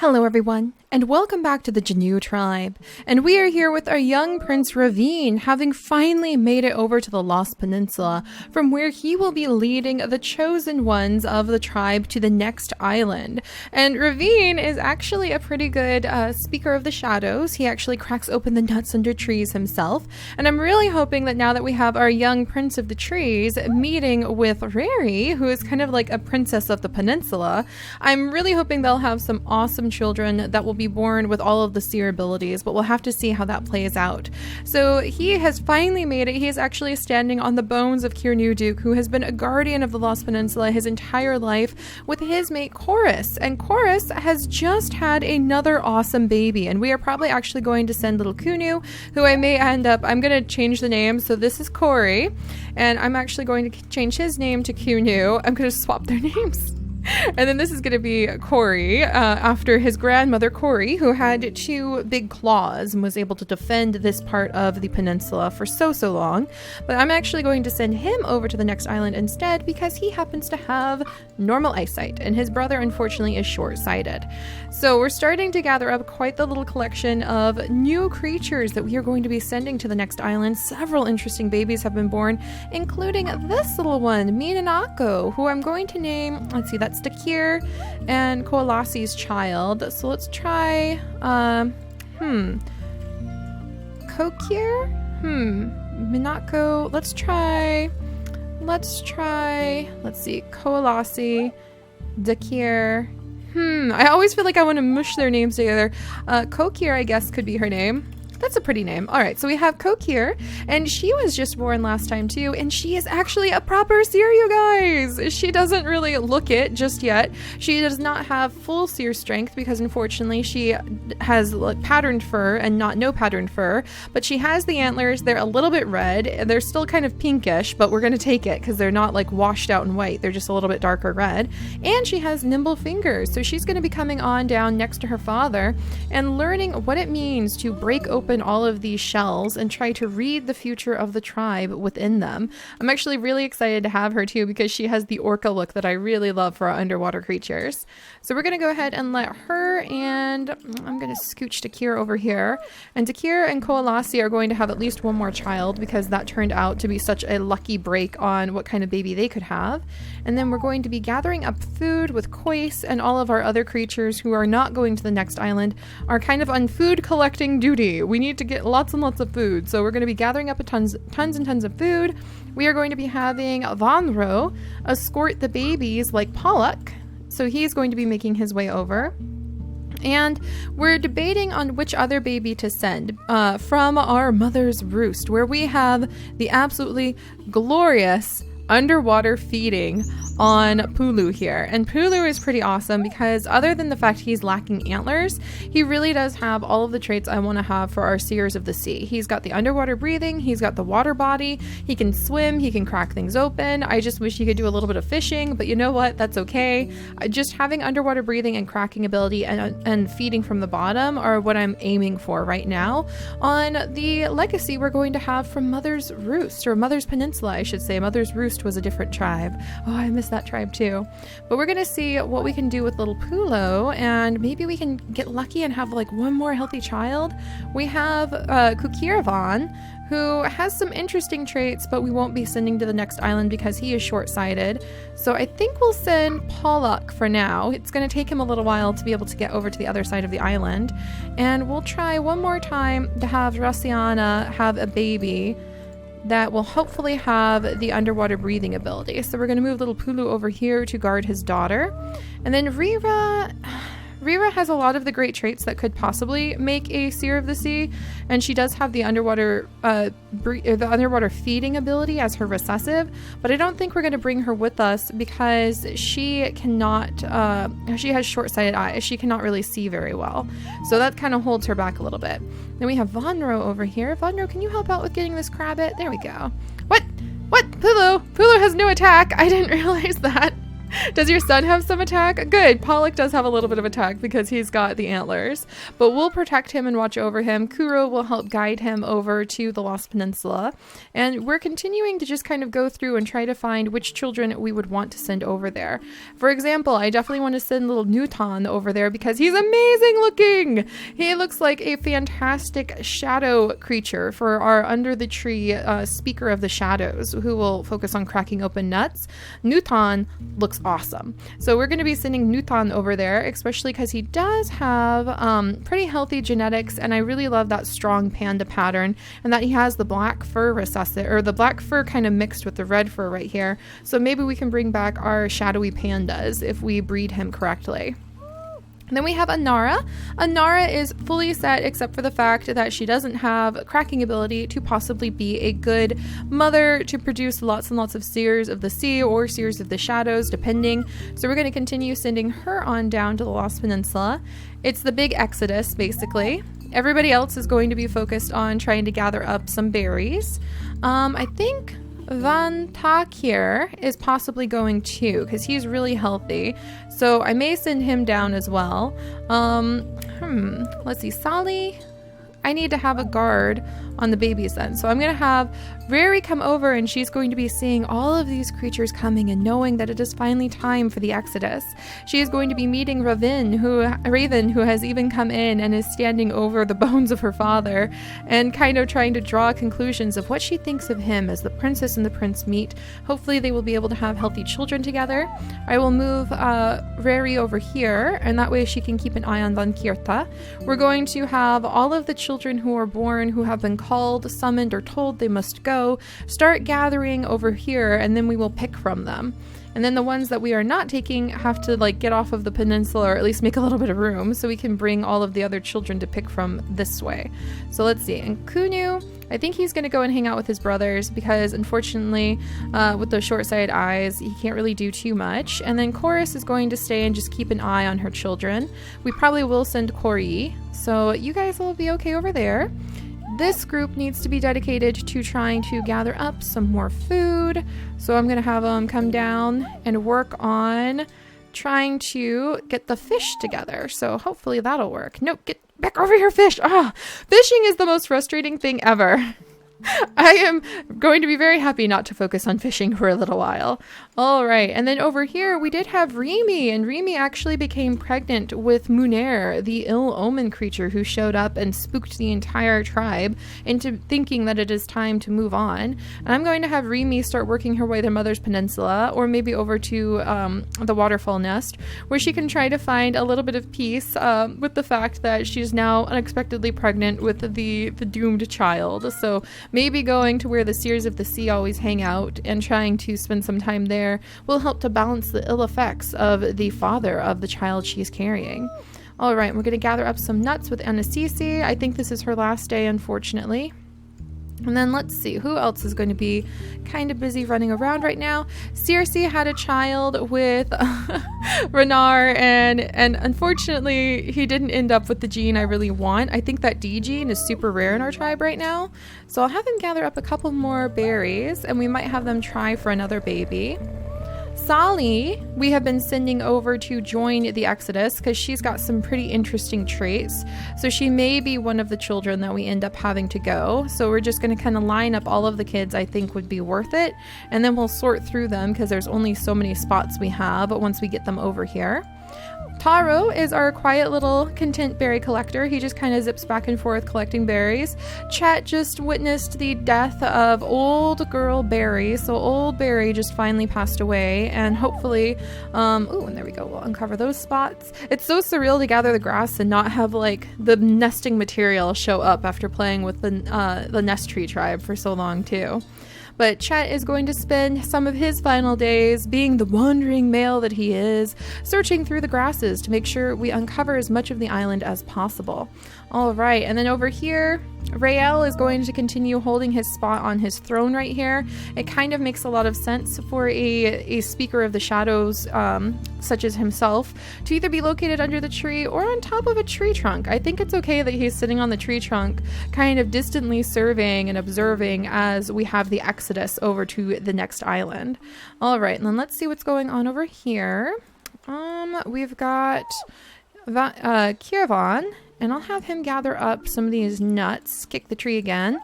Hello everyone, and welcome back to the Jannu tribe. And we are here with our young Prince Ravine, having finally made it over to the Lost Peninsula, from where he will be leading the chosen ones of the tribe to the next island. And Ravine is actually a pretty good speaker of the shadows. He actually cracks open the nuts under trees himself. And I'm really hoping that now that we have our young Prince of the Trees meeting with Rary, who is kind of like a princess of the peninsula, I'm really hoping they'll have some awesome children that will be born with all of the seer abilities, but we'll have to see how that plays out. So he has finally made it. He is actually standing on the bones of Duke, who has been a guardian of the Lost Peninsula his entire life, with his mate Chorus. And Chorus has just had another awesome baby, and we are probably actually going to send little Kunu, who I'm going to change the name. So this is Corey, and I'm actually going to change his name to Kunu. I'm going to swap their names. And then this is going to be Corey, after his grandmother Corey, who had two big claws and was able to defend this part of the peninsula for so long. But I'm actually going to send him over to the next island instead because he happens to have normal eyesight, and his brother unfortunately is short-sighted. So we're starting to gather up quite the little collection of new creatures that we are going to be sending to the next island. Several interesting babies have been born, including this little one, Minanako, who I'm going to name, let's see, that's Dakir and Koalasi's child. So let's try Kokir? Minako. Let's see, Koalasi, Dakir. I always feel like I want to mush their names together. Kokir, I guess, could be her name. That's a pretty name. All right, so we have Kokir, and she was just born last time too, and she is actually a proper seer, you guys. She doesn't really look it just yet. She does not have full seer strength because unfortunately she has patterned fur and not no patterned fur, but she has the antlers. They're a little bit red. They're still kind of pinkish, but we're going to take it because they're not like washed out in white. They're just a little bit darker red. And she has nimble fingers, so she's going to be coming on down next to her father and learning what it means to break open all of these shells and try to read the future of the tribe within them. I'm actually really excited to have her too because she has the orca look that I really love for our underwater creatures. So we're going to go ahead and let her, and I'm going to scooch Dakir over here. And Dakir and Koalasi are going to have at least one more child because that turned out to be such a lucky break on what kind of baby they could have. And then we're going to be gathering up food with Kois, and all of our other creatures who are not going to the next island are kind of on food collecting duty. We need to get lots and lots of food, so we're going to be gathering up tons and tons of food. We are going to be having Vanro escort the babies like Pollock, so he's going to be making his way over. And we're debating on which other baby to send from our mother's roost, where we have the absolutely glorious underwater feeding on Pulu here. And Pulu is pretty awesome because other than the fact he's lacking antlers, he really does have all of the traits I want to have for our seers of the sea. He's got the underwater breathing, he's got the water body, he can swim, he can crack things open. I just wish he could do a little bit of fishing, but you know what? That's okay. Just having underwater breathing and cracking ability and feeding from the bottom are what I'm aiming for right now on the legacy we're going to have from Mother's Roost, or Mother's Peninsula, I should say. Mother's Roost was a different tribe. Oh, I miss that tribe too. But we're gonna see what we can do with little Pulo, and maybe we can get lucky and have like one more healthy child. We have Kukiravan, who has some interesting traits, but we won't be sending to the next island because he is short-sighted. So I think we'll send Pollock for now. It's going to take him a little while to be able to get over to the other side of the island. And we'll try one more time to have Rassiana have a baby that will hopefully have the underwater breathing ability. So we're going to move little Pulu over here to guard his daughter. And then Rira has a lot of the great traits that could possibly make a seer of the sea, and she does have the underwater feeding ability as her recessive, but I don't think we're going to bring her with us because she cannot, she has short-sighted eyes. She cannot really see very well. So that kind of holds her back a little bit. Then we have Vanro over here. Vanro, can you help out with getting this crabbit? There we go. What? Pulu has no attack. I didn't realize that. Does your son have some attack? Good. Pollock does have a little bit of attack because he's got the antlers, but we'll protect him and watch over him. Kuro will help guide him over to the Lost Peninsula, and we're continuing to just kind of go through and try to find which children we would want to send over there. For example, I definitely want to send little Newton over there because he's amazing looking. He looks like a fantastic shadow creature for our under the tree speaker of the shadows, who will focus on cracking open nuts. Newton looks awesome. So we're going to be sending Newton over there, especially because he does have pretty healthy genetics, and I really love that strong panda pattern, and that he has the black fur recessive, or the black fur kind of mixed with the red fur right here. So maybe we can bring back our shadowy pandas if we breed him correctly. And then we have Anara. Anara is fully set except for the fact that she doesn't have cracking ability to possibly be a good mother to produce lots and lots of seers of the sea or seers of the shadows, depending. So we're going to continue sending her on down to the Lost Peninsula. It's the big exodus, basically. Everybody else is going to be focused on trying to gather up some berries. I think Van Tak here is possibly going too, because he's really healthy. So I may send him down as well. Let's see, Sally. I need to have a guard on the babies then. So I'm going to have Rary come over, and she's going to be seeing all of these creatures coming and knowing that it is finally time for the exodus. She is going to be meeting Raven, who has even come in and is standing over the bones of her father and kind of trying to draw conclusions of what she thinks of him as the princess and the prince meet. Hopefully they will be able to have healthy children together. I will move Rary over here, and that way she can keep an eye on Van Kirta. We're going to have all of the children who are born, who have been called, summoned, or told they must go, start gathering over here, and then we will pick from them. And then the ones that we are not taking have to get off of the peninsula, or at least make a little bit of room so we can bring all of the other children to pick from this way. So let's see. And Kunu, I think he's going to go and hang out with his brothers because unfortunately with those short-sighted eyes he can't really do too much. And then Chorus is going to stay and just keep an eye on her children. We probably will send Kori, so you guys will be okay over there. This group needs to be dedicated to trying to gather up some more food. So I'm going to have them come down and work on trying to get the fish together. So hopefully that'll work. Nope, get back over here, fish. Fishing is the most frustrating thing ever. I am going to be very happy not to focus on fishing for a little while. All right, and then over here we did have Remy, and Remy actually became pregnant with Munair, the ill omen creature who showed up and spooked the entire tribe into thinking that it is time to move on. And I'm going to have Remy start working her way to Mother's Peninsula, or maybe over to the Waterfall Nest, where she can try to find a little bit of peace with the fact that she's now unexpectedly pregnant with the doomed child. So maybe going to where the Seers of the Sea always hang out and trying to spend some time there will help to balance the ill effects of the father of the child she's carrying. All right, we're going to gather up some nuts with Anasisi. I think this is her last day, unfortunately. And then let's see, who else is going to be kind of busy running around right now? Circe had a child with Renar, and unfortunately he didn't end up with the gene I really want. I think that D gene is super rare in our tribe right now. So I'll have them gather up a couple more berries, and we might have them try for another baby. Sally, we have been sending over to join the Exodus because she's got some pretty interesting traits. So she may be one of the children that we end up having to go. So we're just going to kind of line up all of the kids I think would be worth it. And then we'll sort through them because there's only so many spots we have once we get them over here. Taro is our quiet little content berry collector. He just kind of zips back and forth collecting berries. Chet just witnessed the death of old girl Berry. So old Berry just finally passed away, and hopefully, and there we go. We'll uncover those spots. It's so surreal to gather the grass and not have the nesting material show up after playing with the nest tree tribe for so long too. But Chet is going to spend some of his final days, being the wandering male that he is, searching through the grasses to make sure we uncover as much of the island as possible. All right, and then over here, Rael is going to continue holding his spot on his throne right here. It kind of makes a lot of sense for a Speaker of the Shadows such as himself, to either be located under the tree or on top of a tree trunk. I think it's okay that he's sitting on the tree trunk, kind of distantly serving and observing as we have the exodus over to the next island. All right, and then let's see what's going on over here. We've got Kievan, and I'll have him gather up some of these nuts, kick the tree again.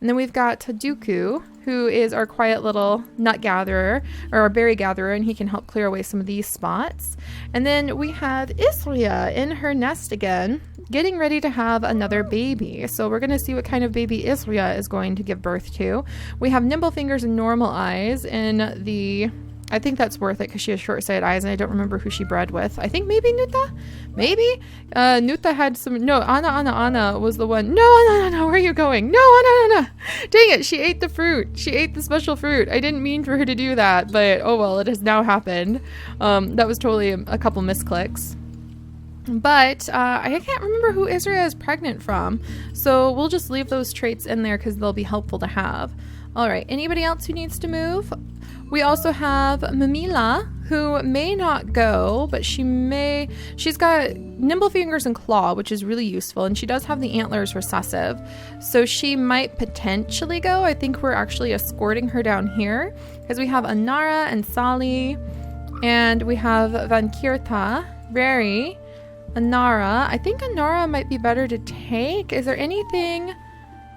And then we've got Taduku, who is our quiet little nut gatherer, or our berry gatherer, and he can help clear away some of these spots. And then we have Isria in her nest again, getting ready to have another baby. So we're going to see what kind of baby Isria is going to give birth to. We have nimble fingers and normal eyes in the... I think that's worth it because she has short-sighted eyes, and I don't remember who she bred with. I think maybe Nuta? Maybe? Nuta had some... No, Anna was the one. No, Anna, where are you going? No, Anna. Dang it, she ate the fruit. She ate the special fruit. I didn't mean for her to do that, but oh well, it has now happened. That was totally a couple misclicks. But I can't remember who Isria is pregnant from, so we'll just leave those traits in there because they'll be helpful to have. All right, anybody else who needs to move? We also have Mamila, who may not go, but she's got nimble fingers and claw, which is really useful, and she does have the antlers recessive, so she might potentially go. I think we're actually escorting her down here, because we have Anara and Sali, and we have Vankirta, Rari, Anara. I think Anara might be better to take. Is there anything...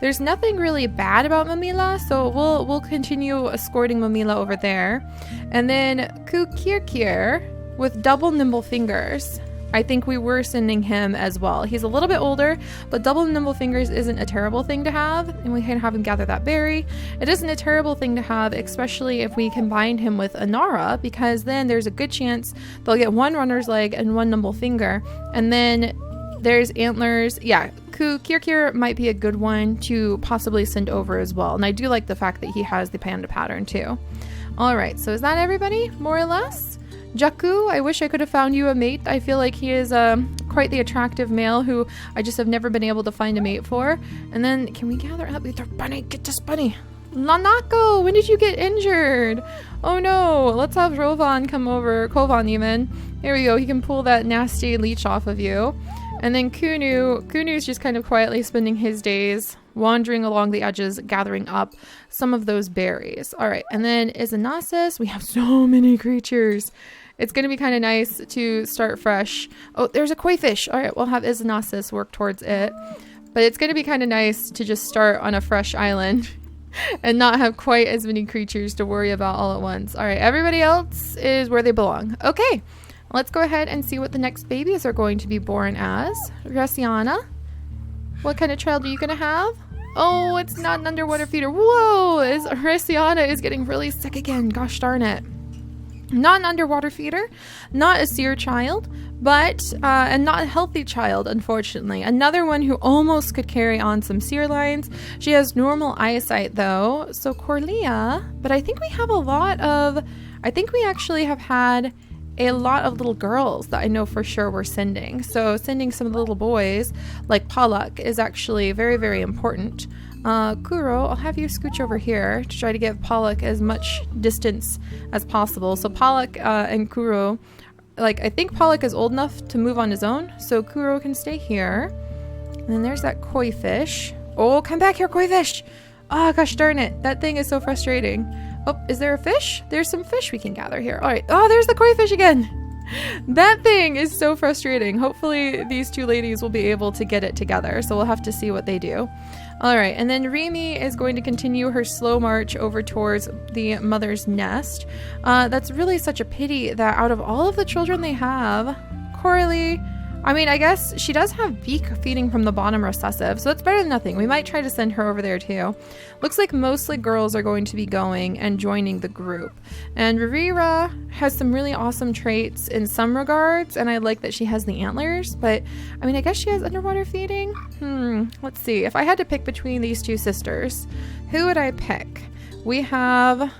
There's nothing really bad about Mamila, so we'll continue escorting Mamila over there. And then Kukirkir with double nimble fingers. I think we were sending him as well. He's a little bit older, but double nimble fingers isn't a terrible thing to have, and we can have him gather that berry. It isn't a terrible thing to have, especially if we combine him with Anara, because then there's a good chance they'll get one runner's leg and one nimble finger, and then there's antlers. Yeah, Kukirkir might be a good one to possibly send over as well. And I do like the fact that he has the panda pattern too. All right, so is that everybody, more or less? Jakku, I wish I could have found you a mate. I feel like he is quite the attractive male who I just have never been able to find a mate for. And then, can we gather up? Bunny, get this bunny. Lanako, when did you get injured? Oh no, let's have Rovan come over, Kovan even. Here we go, he can pull that nasty leech off of you. And then Kunu's just kind of quietly spending his days wandering along the edges, gathering up some of those berries. All right, and then Izanasis, we have so many creatures. It's going to be kind of nice to start fresh. Oh, there's a koi fish. All right, we'll have Izanasis work towards it. But it's going to be kind of nice to just start on a fresh island and not have quite as many creatures to worry about all at once. All right, everybody else is where they belong. Okay. Let's go ahead and see what the next babies are going to be born as. Graciana, what kind of child are you going to have? Oh, it's not an underwater feeder. Whoa, Graciana is getting really sick again. Gosh darn it. Not an underwater feeder, not a seer child, but and not a healthy child, unfortunately. Another one who almost could carry on some seer lines. She has normal eyesight though, so Corlia, but I think we have we actually have had a lot of little girls that I know for sure we're sending. So sending some of the little boys like Palak is actually very, very important. Kuro, I'll have you scooch over here to try to give Palak as much distance as possible. So Palak and Kuro, I think Palak is old enough to move on his own, so Kuro can stay here. And then there's that koi fish. Oh, come back here, koi fish! Oh, gosh darn it. That thing is so frustrating. Oh, is there a fish? There's some fish we can gather here. All right. Oh, there's the koi fish again. That thing is so frustrating. Hopefully these two ladies will be able to get it together. So we'll have to see what they do. All right. And then Rimi is going to continue her slow march over towards the mother's nest. That's really such a pity that out of all of the children they have, Coralie, I mean, I guess she does have beak feeding from the bottom recessive, so that's better than nothing. We might try to send her over there too. Looks like mostly girls are going to be going and joining the group. And Rivera has some really awesome traits in some regards, and I like that she has the antlers, but I mean, I guess she has underwater feeding? Let's see. If I had to pick between these two sisters, who would I pick? We have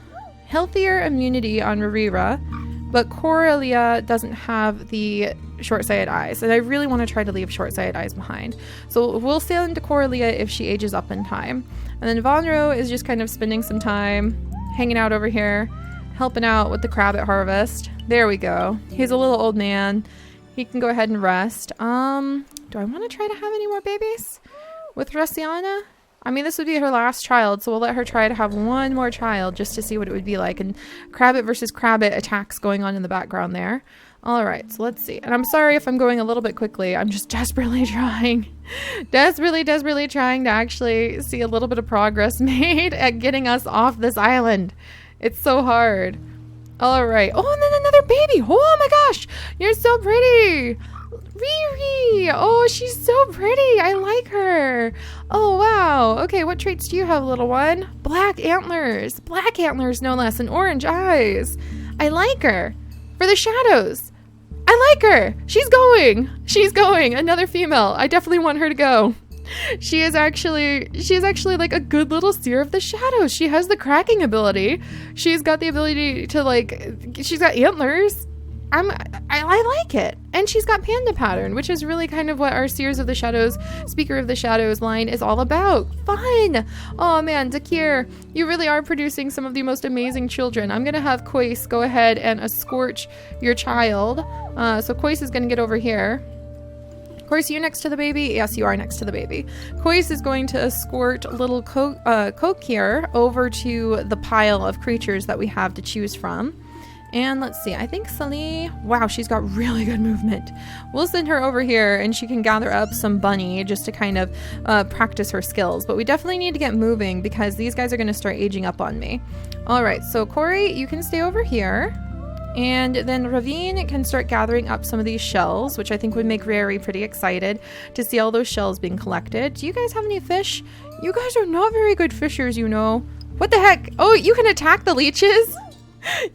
healthier immunity on Rivera, but Coralia doesn't have the short-sighted eyes, and I really want to try to leave short-sighted eyes behind. So we'll sail into Coralia if she ages up in time. And then Vonro is just kind of spending some time hanging out over here. helping out with the crabbit harvest. There we go. He's a little old man. He can go ahead and rest. Do I want to try to have any more babies with Russiana? I mean, this would be her last child, so we'll let her try to have one more child just to see what it would be like. And crabbit versus crabbit attacks going on in the background there. All right, so let's see. And I'm sorry if I'm going a little bit quickly. I'm just desperately trying. desperately trying to actually see a little bit of progress made at getting us off this island. It's so hard. All right. Oh, and then another baby. Oh my gosh. You're so pretty. Riri. Oh, she's so pretty. I like her. Oh, wow. Okay, what traits do you have, little one? Black antlers. Black antlers, no less, and orange eyes. I like her. For the shadows. I like her. She's going. She's going. Another female. I definitely want her to go. She's actually like a good little seer of the shadows. She has the cracking ability. She's got the ability to she's got antlers. I like it. And she's got panda pattern, which is really kind of what our Seers of the Shadows, Speaker of the Shadows line is all about. Fun! Oh man, Dakir, you really are producing some of the most amazing children. I'm going to have Kois go ahead and escort your child. So Kois is going to get over here. Kois, are you next to the baby? Yes, you are next to the baby. Kois is going to escort little Kokir over to the pile of creatures that we have to choose from. And let's see, I think Sali, wow, she's got really good movement. We'll send her over here and she can gather up some bunny just to kind of practice her skills. But we definitely need to get moving because these guys are going to start aging up on me. All right, so Corey, you can stay over here. And then Ravine can start gathering up some of these shells, which I think would make Rary pretty excited to see all those shells being collected. Do you guys have any fish? You guys are not very good fishers, you know. What the heck? Oh, you can attack the leeches?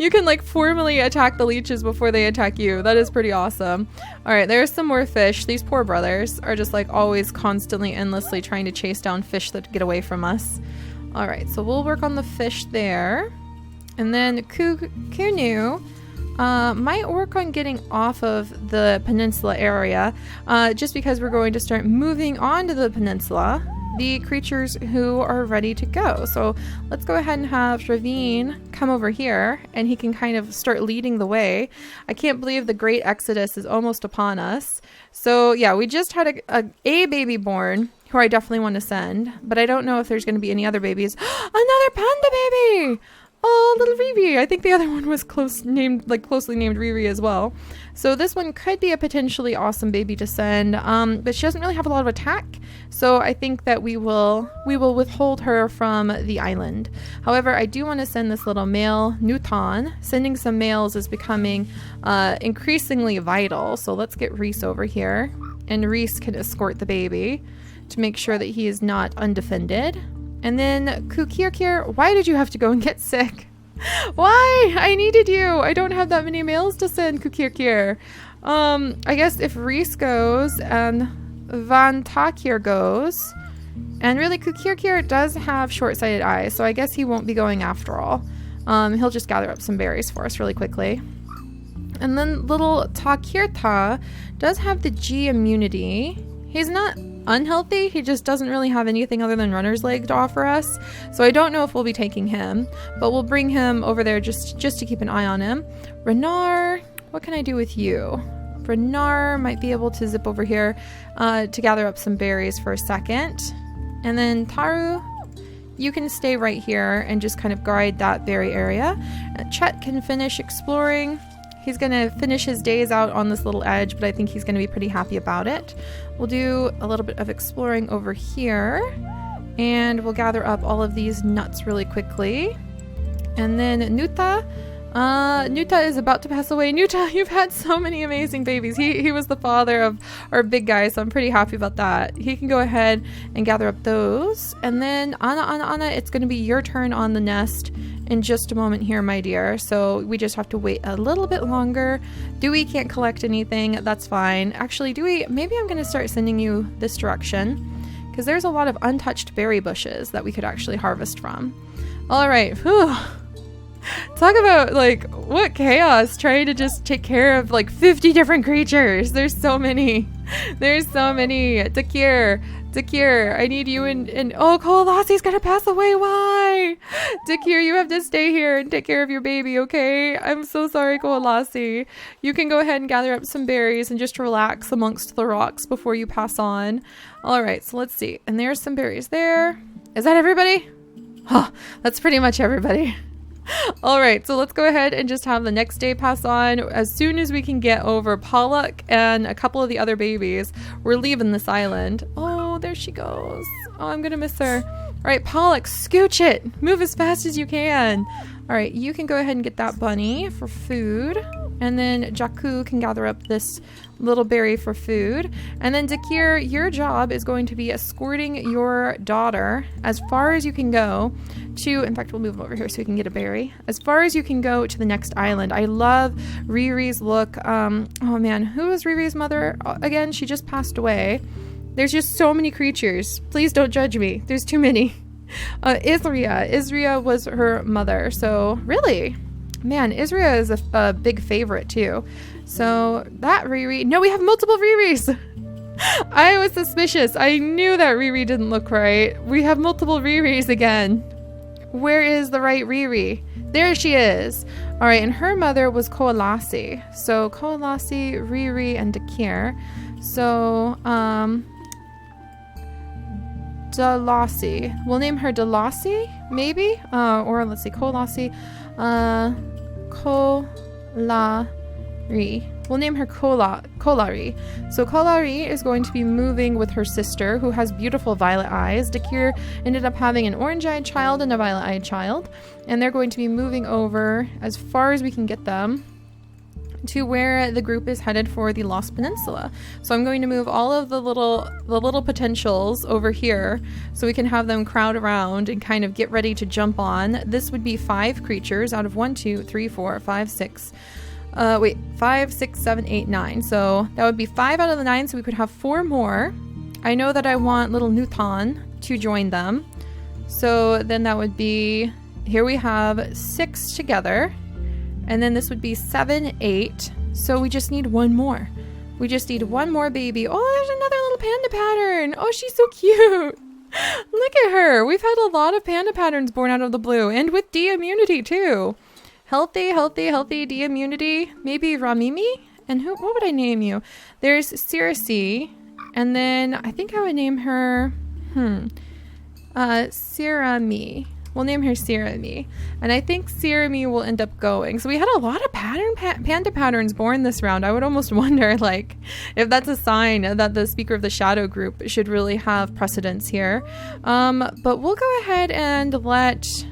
You can formally attack the leeches before they attack you. That is pretty awesome. All right, there's some more fish. These poor brothers are just always constantly, endlessly trying to chase down fish that get away from us. All right, so we'll work on the fish there. And then Kunu might work on getting off of the peninsula area just because we're going to start moving onto the peninsula. The creatures who are ready to go. So let's go ahead and have Ravine come over here and he can kind of start leading the way. I can't believe the great exodus is almost upon us. So yeah, we just had a baby born who I definitely want to send, but I don't know if there's going to be any other babies. Another panda baby! Oh, little Riri. I think the other one was closely named Riri as well. So this one could be a potentially awesome baby to send, but she doesn't really have a lot of attack. So I think that we will withhold her from the island. However, I do want to send this little male Newton. Sending some males is becoming increasingly vital. So let's get Reese over here. And Reese can escort the baby to make sure that he is not undefended. And then Kukirkir, why did you have to go and get sick? Why? I needed you. I don't have that many males to send, Kukirkir. I guess if Reese goes and Van Takir goes, and really Kukirkir does have short-sighted eyes, so I guess he won't be going after all. He'll just gather up some berries for us really quickly. And then little Takirta does have the G immunity. He's not unhealthy, he just doesn't really have anything other than runner's leg to offer us, so I don't know if we'll be taking him, but we'll bring him over there just to keep an eye on him. Renar, what can I do with you? Renar might be able to zip over here to gather up some berries for a second, and then Taru, you can stay right here and just kind of guide that berry area. Chet can finish exploring. He's going to finish his days out on this little edge, but I think he's going to be pretty happy about it. We'll do a little bit of exploring over here, and we'll gather up all of these nuts really quickly. And then Nuta. Nuta is about to pass away. Nuta, you've had so many amazing babies. He was the father of our big guy, so I'm pretty happy about that. He can go ahead and gather up those. And then Anna, it's going to be your turn on the nest in just a moment here, my dear. So we just have to wait a little bit longer. Dewey can't collect anything. That's fine. Actually, Dewey, maybe I'm going to start sending you this direction because there's a lot of untouched berry bushes that we could actually harvest from. All right. Whew. Talk about what chaos trying to just take care of 50 different creatures. There's so many. There's so many. Takir, Dakir, I need you and oh, Koalassi's gonna pass away. Why? Dakir, you have to stay here and take care of your baby, okay? I'm so sorry, Koalassi. You can go ahead and gather up some berries and just relax amongst the rocks before you pass on. All right, so let's see. And there's some berries there. Is that everybody? Huh, that's pretty much everybody. All right, so let's go ahead and just have the next day pass on. As soon as we can get over Pollock and a couple of the other babies, we're leaving this island. Oh, there she goes. Oh, I'm gonna miss her. All right, Pollock, scooch it. Move as fast as you can. All right, you can go ahead and get that bunny for food. And then Jakku can gather up this little berry for food. And then Dakir, your job is going to be escorting your daughter as far as you can go to, in fact, we'll move over here so we can get a berry. As far as you can go to the next island. I love Riri's look. Oh man, who is Riri's mother again? She just passed away. There's just so many creatures. Please don't judge me. There's too many. Isria was her mother. So really, man, Isria is a big favorite too. So that Riri, no, we have multiple Riris. I was suspicious. I knew that Riri didn't look right. We have multiple Riris again. Where is the right Riri? There she is. All right, and her mother was Koalassi. So Koalassi, Riri, and Dakir. So, Delassi. We'll name her Delassi, maybe? Or let's see, Koalassi. Kolari. We'll name her Kolari. So Kolari is going to be moving with her sister, who has beautiful violet eyes. Dakir ended up having an orange-eyed child and a violet-eyed child. And they're going to be moving over as far as we can get them to where the group is headed for the Lost Peninsula. So I'm going to move all of the little potentials over here so we can have them crowd around and kind of get ready to jump on. This would be 5 creatures out of 1, 2, 3, 4, 5, 6. 5, 6, 7, 8, 9. So that would be 5 out of the 9, so we could have 4 more. I know that I want little Newton to join them. So then that would be, here we have 6 together. And then this would be 7, 8. So we just need 1 more. We just need 1 more baby. Oh, there's another little panda pattern. Oh, she's so cute. Look at her. We've had a lot of panda patterns born out of the blue, and with D immunity too. Healthy D immunity. Maybe Ramimi? And what would I name you? There's Circe. And then I think I would name her, Sirami. We'll name her Sirami. And I think Sirami will end up going. So we had a lot of panda patterns born this round. I would almost wonder, like, if that's a sign that the Speaker of the Shadow group should really have precedence here. But we'll go ahead and let's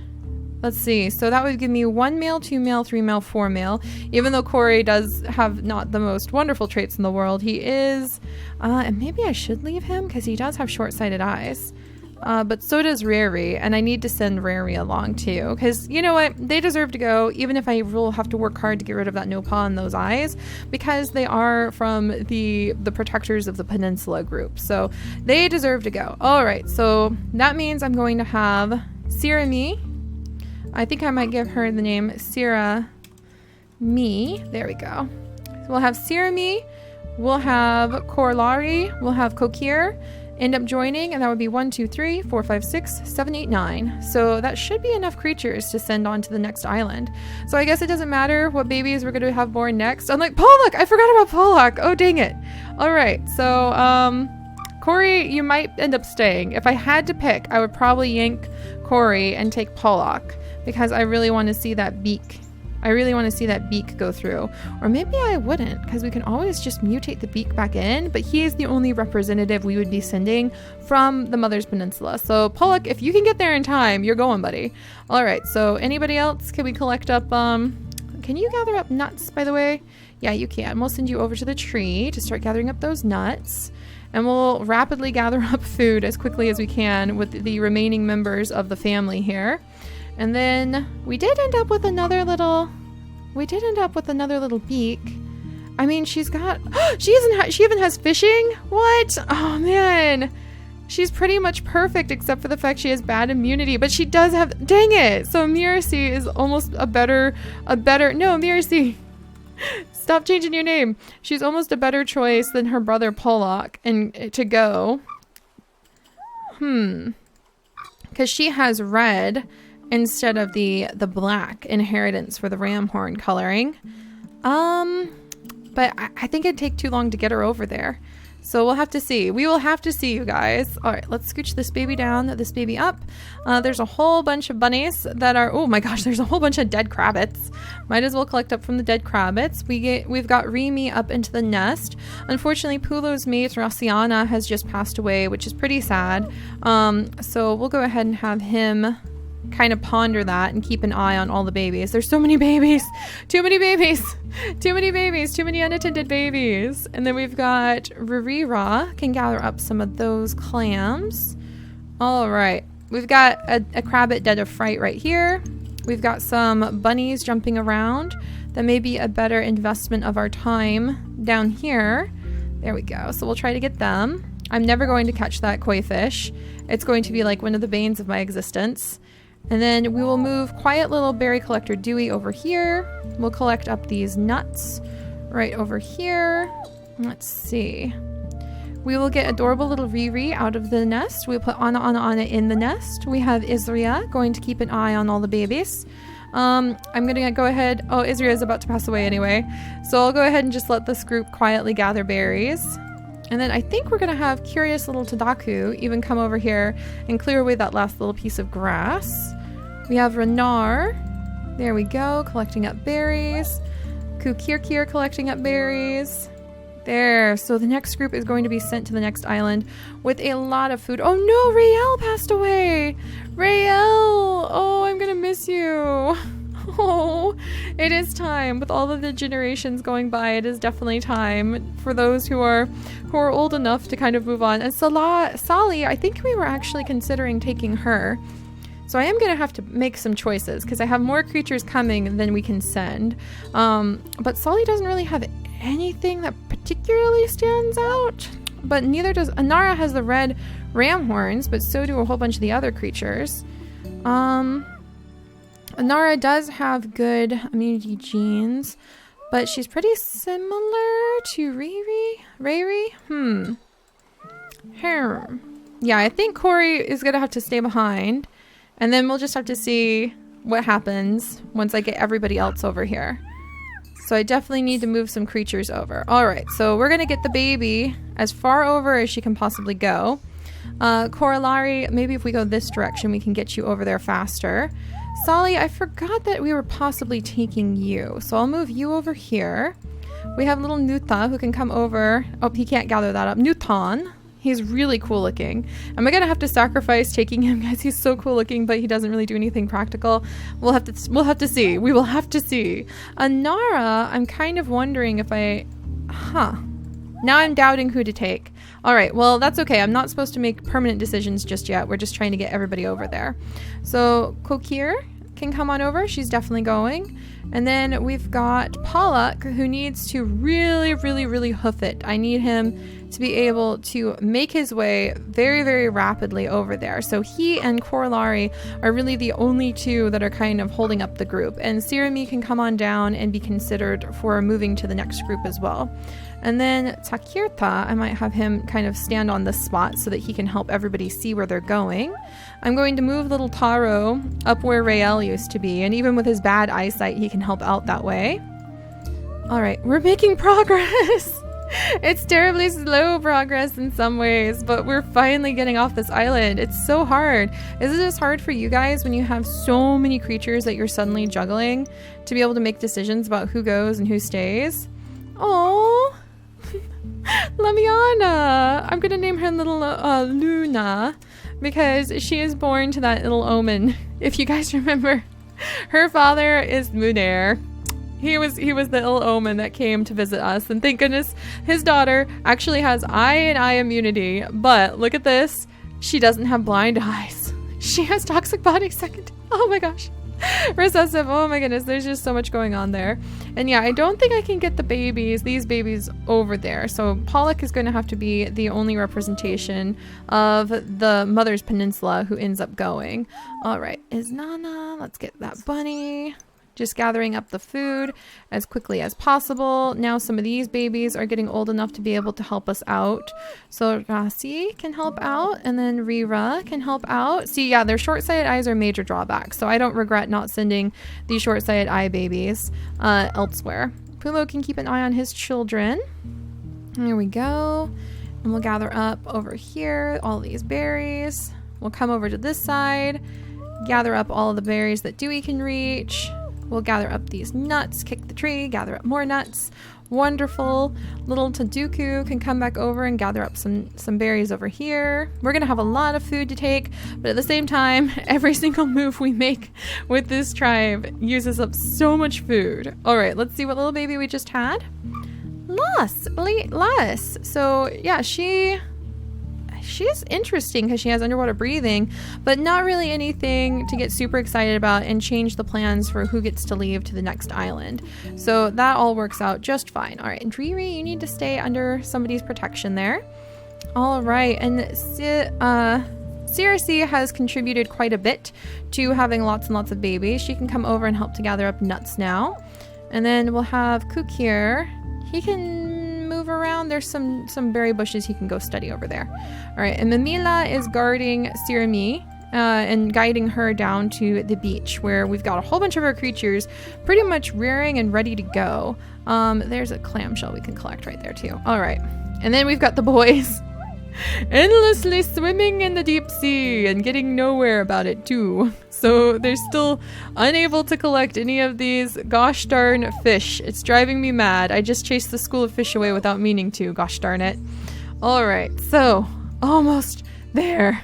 see. So that would give me 1 male, 2 male, 3 male, 4 male. Even though Corey does have not the most wonderful traits in the world, he is, and maybe I should leave him because he does have short-sighted eyes. But so does Rari, and I need to send Rari along too, because you know what? They deserve to go, even if I will have to work hard to get rid of that no paw in those eyes, because they are from the protectors of the peninsula group. So they deserve to go. All right, so that means I'm going to have Sirami. I think I might give her the name Sirami. There we go. So we'll have Sirami, we'll have Korlari, we'll have Kokir end up joining, and that would be 1, 2, 3, 4, 5, 6, 7, 8, 9. So that should be enough creatures to send on to the next island. So I guess it doesn't matter what babies we're going to have born next. I'm like, Pollock! I forgot about Pollock! Oh, dang it. All right, so, Corey, you might end up staying. If I had to pick, I would probably yank Corey and take Pollock, because I really want to see that beak. I really want to see that beak go through. Or maybe I wouldn't, because we can always just mutate the beak back in, but he is the only representative we would be sending from the Mother's Peninsula. So Pollock, if you can get there in time, you're going, buddy. All right, so anybody else? Can we collect up, can you gather up nuts, by the way? Yeah, you can. We'll send you over to the tree to start gathering up those nuts. And we'll rapidly gather up food as quickly as we can with the remaining members of the family here. And then we did end up with another little beak. I mean, she's got, she even has fishing? What? Oh man. She's pretty much perfect except for the fact she has bad immunity, but she does have, dang it. So Miracy is almost no, Miracy. Stop changing your name. She's almost a better choice than her brother Pollock and to go. Because she has red instead of the black inheritance for the ram horn coloring. But I think it'd take too long to get her over there. So we'll have to see. We will have to see, you guys. All right, let's scooch this baby down, this baby up. There's a whole bunch of bunnies that are... Oh my gosh, there's a whole bunch of dead crabbits. Might as well collect up from the dead crabbits. We've got Remy up into the nest. Unfortunately, Pulo's mate, Rossiana, has just passed away, which is pretty sad. So we'll go ahead and have him kind of ponder that and keep an eye on all the babies. There's so many babies. Too many babies. Too many babies. Too many unattended babies. And then we've got Rurira can gather up some of those clams. All right. We've got a crabbit dead of fright right here. We've got some bunnies jumping around. That may be a better investment of our time down here. There we go. So we'll try to get them. I'm never going to catch that koi fish. It's going to be like one of the banes of my existence. And then we will move quiet little berry collector Dewey over here. We'll collect up these nuts right over here. Let's see. We will get adorable little Riri out of the nest. We'll put Anna in the nest. We have Isria going to keep an eye on all the babies. I'm gonna go ahead. Oh, Isria is about to pass away anyway. So I'll go ahead and just let this group quietly gather berries. And then I think we're gonna have curious little Tadaku even come over here and clear away that last little piece of grass. We have Renar. There we go, collecting up berries. Kukirkir collecting up berries. There, so the next group is going to be sent to the next island with a lot of food. Oh no, Rael passed away. Rael, oh, I'm gonna miss you. Oh, it is time. With all of the generations going by, it is definitely time for those who are old enough to kind of move on. And Sally, I think we were actually considering taking her. So I am going to have to make some choices because I have more creatures coming than we can send. But Sally doesn't really have anything that particularly stands out. But neither does... Anara has the red ram horns, but so do a whole bunch of the other creatures. Anara does have good immunity genes, but she's pretty similar to Riri. Yeah, I think Corey is going to have to stay behind. And then we'll just have to see what happens once I get everybody else over here. So I definitely need to move some creatures over. All right, so we're going to get the baby as far over as she can possibly go. Corollary, maybe if we go this direction, we can get you over there faster. Sally, I forgot that we were possibly taking you. So I'll move you over here. We have little Nuta who can come over. Oh, he can't gather that up. Nutan. He's really cool looking. Am I gonna have to sacrifice taking him because he's so cool looking, but he doesn't really do anything practical? We'll have to see. We will have to see. Anara, I'm kind of wondering if now I'm doubting who to take. All right, well, that's okay. I'm not supposed to make permanent decisions just yet. We're just trying to get everybody over there. So Kokir can come on over. She's definitely going. And then we've got Pollock, who needs to really, really, really hoof it. I need him to be able to make his way very, very rapidly over there. So he and Corollary are really the only two that are kind of holding up the group. And Sirimi can come on down and be considered for moving to the next group as well. And then Takirta, I might have him kind of stand on this spot so that he can help everybody see where they're going. I'm going to move little Taro up where Rael used to be, and even with his bad eyesight, he can help out that way. All right, we're making progress. It's terribly slow progress in some ways, but we're finally getting off this island. It's so hard. Is it this hard for you guys when you have so many creatures that you're suddenly juggling to be able to make decisions about who goes and who stays? Oh. Lamiana! I'm gonna name her little Luna because she is born to that little omen. If you guys remember, her father is Munair. He was the ill omen that came to visit us, and thank goodness his daughter actually has eye and eye immunity. But look at this, she doesn't have blind eyes. She has toxic body second. Oh my gosh. Recessive. Oh my goodness, there's just so much going on there. And yeah, I don't think I can get these babies over there. So Pollock is going to have to be the only representation of the Mother's Peninsula who ends up going. All right, is Nana. Let's get that bunny. just gathering up the food as quickly as possible. Now some of these babies are getting old enough to be able to help us out. So Rasi can help out, and then Rira can help out. See, yeah, their short-sighted eyes are a major drawback, so I don't regret not sending these short-sighted eye babies elsewhere. Pulo can keep an eye on his children. There we go. And we'll gather up over here all these berries. We'll come over to this side, gather up all of the berries that Dewey can reach. We'll gather up these nuts, kick the tree, gather up more nuts. Wonderful. Little Taduku can come back over and gather up some berries over here. We're going to have a lot of food to take, but at the same time, every single move we make with this tribe uses up so much food. All right, let's see what little baby we just had. Lass. So yeah, she's interesting because she has underwater breathing, but not really anything to get super excited about and change the plans for who gets to leave to the next island. So that all works out just fine. All right, and Riri, you need to stay under somebody's protection there. All right, and Circe has contributed quite a bit to having lots and lots of babies. She can come over and help to gather up nuts now. And then we'll have Cook here. He can move around. There's some berry bushes he can go study over there. All right, and Mamila is guarding Sirami and guiding her down to the beach where we've got a whole bunch of our creatures pretty much rearing and ready to go. There's a clamshell we can collect right there too. All right, and then we've got the boys endlessly swimming in the deep sea and getting nowhere about it too. So they're still unable to collect any of these gosh darn fish. It's driving me mad. I just chased the school of fish away without meaning to, gosh darn it. All right, so almost there.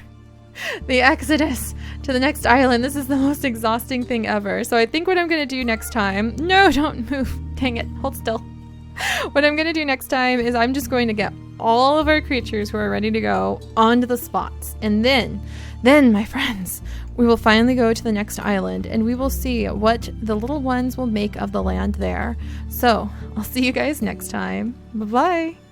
The exodus to the next island. This is the most exhausting thing ever. So I think what I'm going to do next time... No, don't move. Dang it. Hold still. What I'm going to do next time is I'm just going to get all of our creatures who are ready to go onto the spots. And then, my friends, we will finally go to the next island and we will see what the little ones will make of the land there. So I'll see you guys next time. Bye-bye.